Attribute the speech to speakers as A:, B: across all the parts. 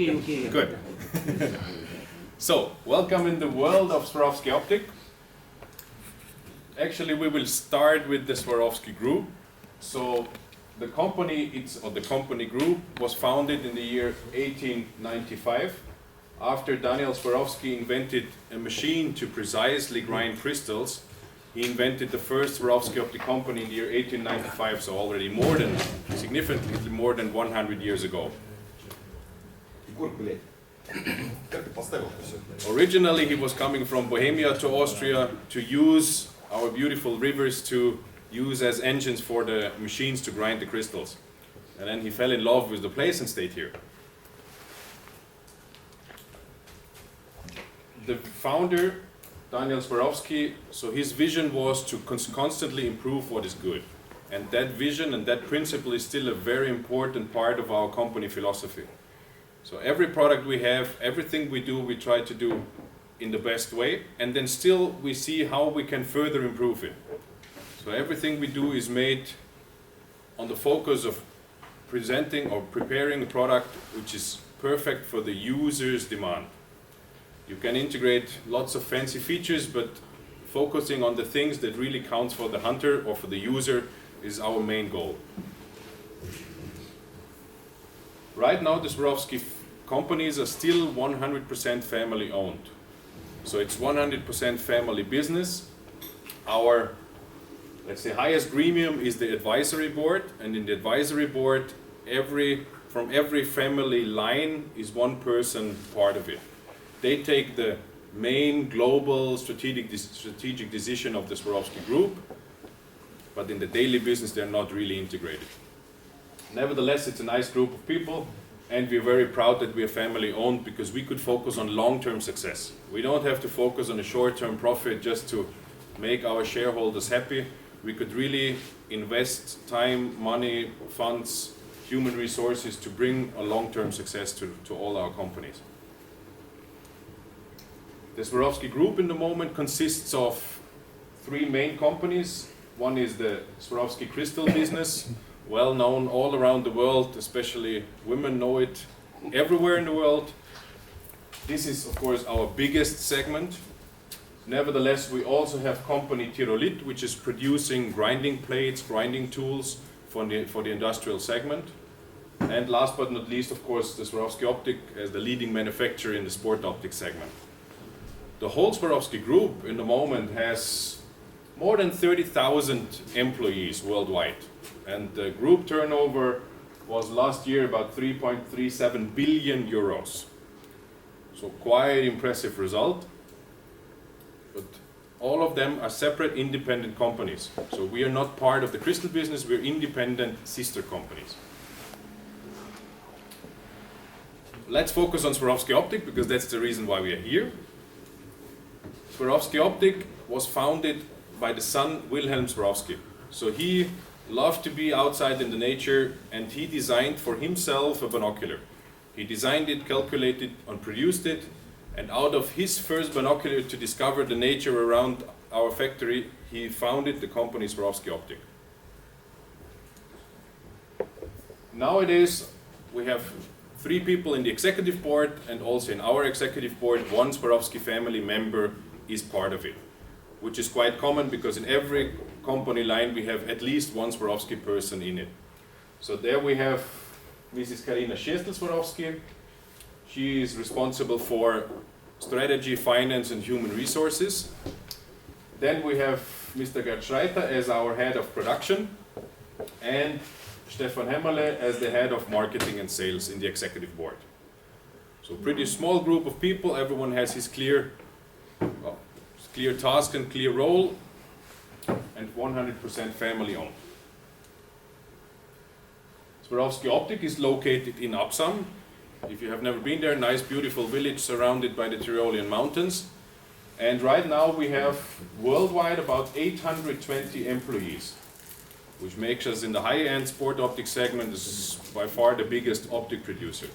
A: Okay.
B: Good. So, welcome in the world of Swarovski Optik. Actually, we will start with the Swarovski Group. So, the company group was founded in the year 1895 after Daniel Swarovski invented a machine to precisely grind crystals. He invented the first Swarovski Optik Company in the year 1895, so already significantly more than 100 years ago. Originally, he was coming from Bohemia to Austria to use our beautiful rivers to use as engines for the machines to grind the crystals. And then he fell in love with the place and stayed here. The founder, Daniel Swarovski, so his vision was to constantly improve what is good. And that vision and that principle is still a very important part of our company philosophy. So every product we have, everything we do, we try to do in the best way, and then still we see how we can further improve it. So everything we do is made on the focus of presenting or preparing a product which is perfect for the user's demand. You can integrate lots of fancy features, but focusing on the things that really counts for the hunter or for the user is our main goal. Right now, the Swarovski companies are still 100% family owned. So it's 100% family business. Our, let's say, highest premium is the advisory board, and in the advisory board, from every family line is one person part of it. They take the main global strategic decision of the Swarovski Group, but in the daily business they're not really integrated. Nevertheless, it's a nice group of people, and we're very proud that we are family owned because we could focus on long-term success. We don't have to focus on a short-term profit just to make our shareholders happy. We could really invest time, money, funds, human resources to bring a long-term success to all our companies. The Swarovski Group in the moment consists of three main companies. One is the Swarovski crystal business, well known all around the world, especially women know it everywhere in the world. This is of course our biggest segment. Nevertheless, we also have company Tyrolit, which is producing grinding plates, grinding tools for the industrial segment. And last but not least, of course, the Swarovski Optik as the leading manufacturer in the sport optics segment. The whole Swarovski Group in the moment has more than 30,000 employees worldwide. And the group turnover was last year about 3.37 billion euros. So quite impressive result. But all of them are separate independent companies. So we are not part of the crystal business, we're independent sister companies. Let's focus on Swarovski Optik because that's the reason why we are here. Swarovski Optik was founded by the son Wilhelm Swarovski. So he loved to be outside in the nature and he designed for himself a binocular. He designed it, calculated and produced it, and out of his first binocular to discover the nature around our factory, he founded the company Swarovski Optik. Nowadays we have 3 people in the executive board, and also in our executive board, one Swarovski family member is part of it, which is quite common because in every company line we have at least one Swarovski person in it. So there we have Mrs. Karina Schiestel-Swarovski. She is responsible for strategy, finance and human resources. Then we have Mr. Gerd Schreiter as our head of production and Stefan Hämmerle as the head of marketing and sales in the executive board. So pretty small group of people, everyone has his clear task and clear role, and 100% family owned. Swarovski Optik is located in Absam. If you have never been there, nice beautiful village surrounded by the Tyrolean mountains. And right now we have worldwide about 820 employees, which makes us in the high-end sport optics segment is by far the biggest optic producer.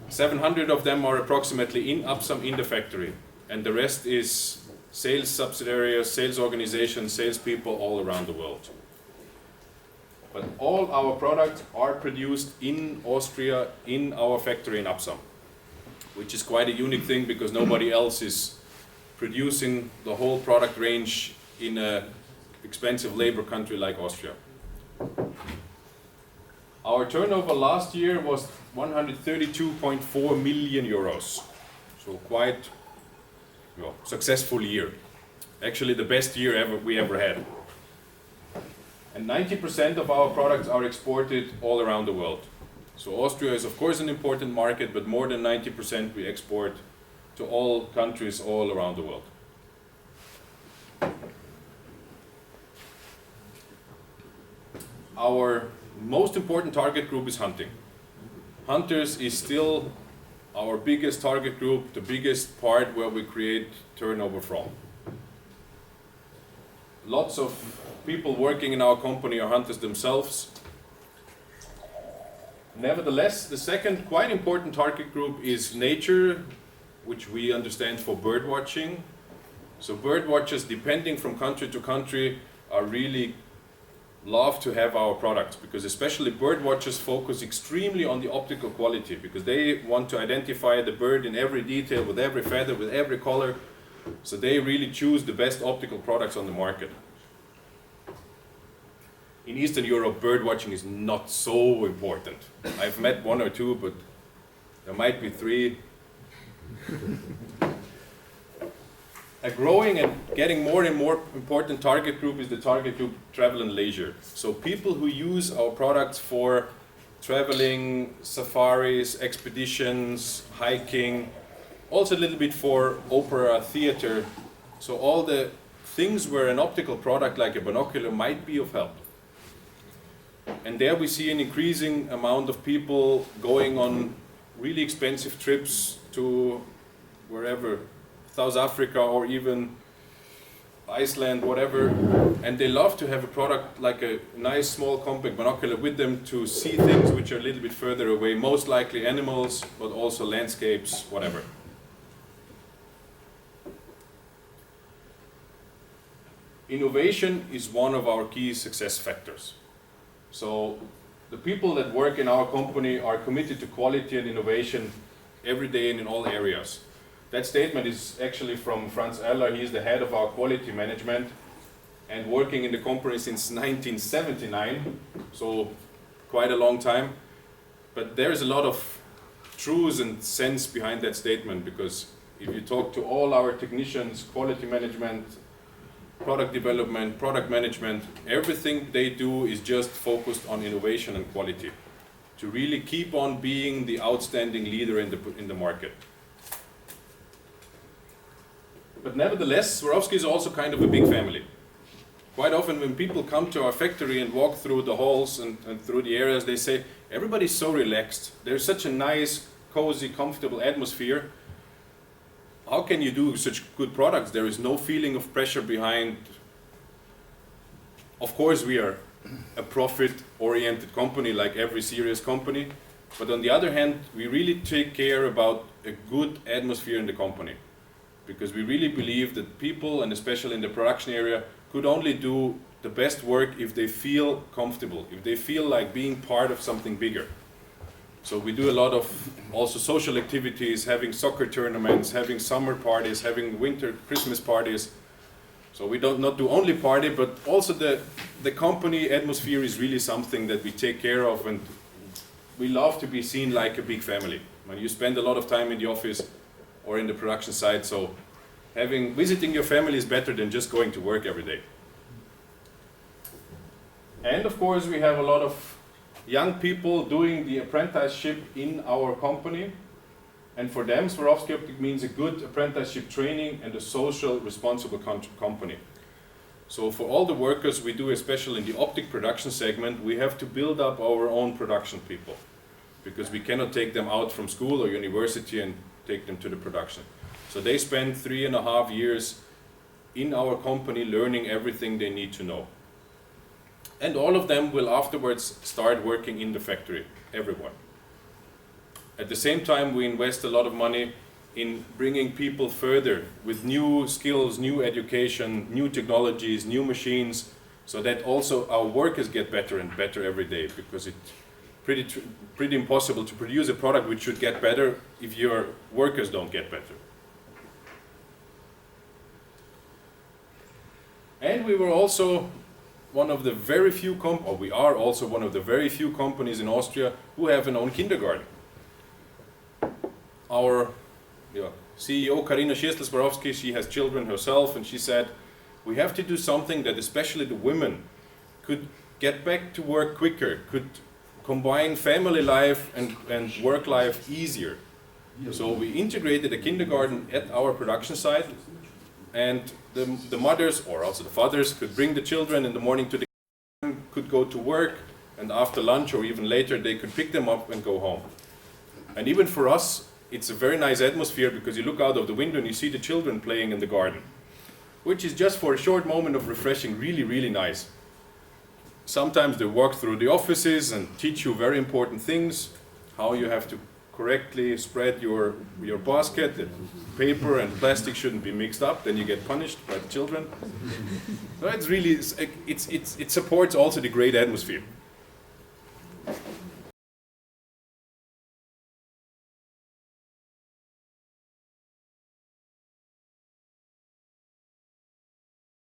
B: 700 of them are approximately in Absam in the factory, and the rest is sales subsidiaries, sales organizations, salespeople all around the world. But all our products are produced in Austria, in our factory in Absam, which is quite a unique thing because nobody else is producing the whole product range in an expensive labor country like Austria. Our turnover last year was 132.4 million euros, so quite successful year. Actually the best year we ever had. And 90% of our products are exported all around the world. So Austria is of course an important market, but more than 90% we export to all countries all around the world. Our most important target group is hunting. Hunters is still our biggest target group, the biggest part where we create turnover from. Lots of people working in our company are hunters themselves. Nevertheless, the second quite important target group is nature, which we understand for bird watching. So bird watchers, depending from country to country, are really love to have our products, because especially bird watchers focus extremely on the optical quality, because they want to identify the bird in every detail, with every feather, with every color. So they really choose the best optical products on the market. In Eastern Europe, bird watching is not so important. I've met one or two, but there might be three. A growing and getting more and more important target group is the target group travel and leisure. So people who use our products for traveling, safaris, expeditions, hiking, also a little bit for opera, theater. So all the things where an optical product like a binocular might be of help. And there we see an increasing amount of people going on really expensive trips to wherever, South Africa or even Iceland, whatever, and they love to have a product like a nice small compact binocular with them to see things which are a little bit further away, most likely animals, but also landscapes, whatever. Innovation is one of our key success factors. So the people that work in our company are committed to quality and innovation every day and in all areas. That statement is actually from Franz Eller. He is the head of our quality management and working in the company since 1979, so quite a long time. But there is a lot of truth and sense behind that statement, because if you talk to all our technicians, quality management, product development, product management, everything they do is just focused on innovation and quality to really keep on being the outstanding leader in the market. But nevertheless, Swarovski is also kind of a big family. Quite often when people come to our factory and walk through the halls and through the areas, they say, everybody's so relaxed. There's such a nice, cozy, comfortable atmosphere. How can you do such good products? There is no feeling of pressure behind. Of course, we are a profit-oriented company like every serious company. But on the other hand, we really take care about a good atmosphere in the company, because we really believe that people, and especially in the production area, could only do the best work if they feel comfortable, if they feel like being part of something bigger. So we do a lot of also social activities, having soccer tournaments, having summer parties, having winter Christmas parties. So we don't not do only party, but also the company atmosphere is really something that we take care of, and we love to be seen like a big family. When you spend a lot of time in the office or in the production site, so visiting your family is better than just going to work every day. And of course we have a lot of young people doing the apprenticeship in our company, and for them Swarovski Optik means a good apprenticeship training and a social responsible company. So for all the workers we do, especially in the optic production segment, we have to build up our own production people, because we cannot take them out from school or university and take them to the production. So they spend 3.5 years in our company learning everything they need to know. And all of them will afterwards start working in the factory, everyone. At the same time, we invest a lot of money in bringing people further with new skills, new education, new technologies, new machines, so that also our workers get better and better every day, because it's pretty impossible to produce a product which should get better if your workers don't get better. And we were also one of the very few we are also one of the very few companies in Austria who have an own kindergarten. Our CEO Karina Schiestl-Swarovski, she has children herself, and she said, we have to do something that especially the women could get back to work quicker, could combine family life and work life easier. So we integrated a kindergarten at our production site, and the mothers, or also the fathers, could bring the children in the morning to the kindergarten, could go to work, and after lunch or even later they could pick them up and go home. And even for us, it's a very nice atmosphere, because you look out of the window and you see the children playing in the garden, which is just for a short moment of refreshing really, really nice. Sometimes they walk through the offices and teach you very important things, how you have to correctly spread your basket, that paper and plastic shouldn't be mixed up, then you get punished by the children. So it's really, it supports also the great atmosphere.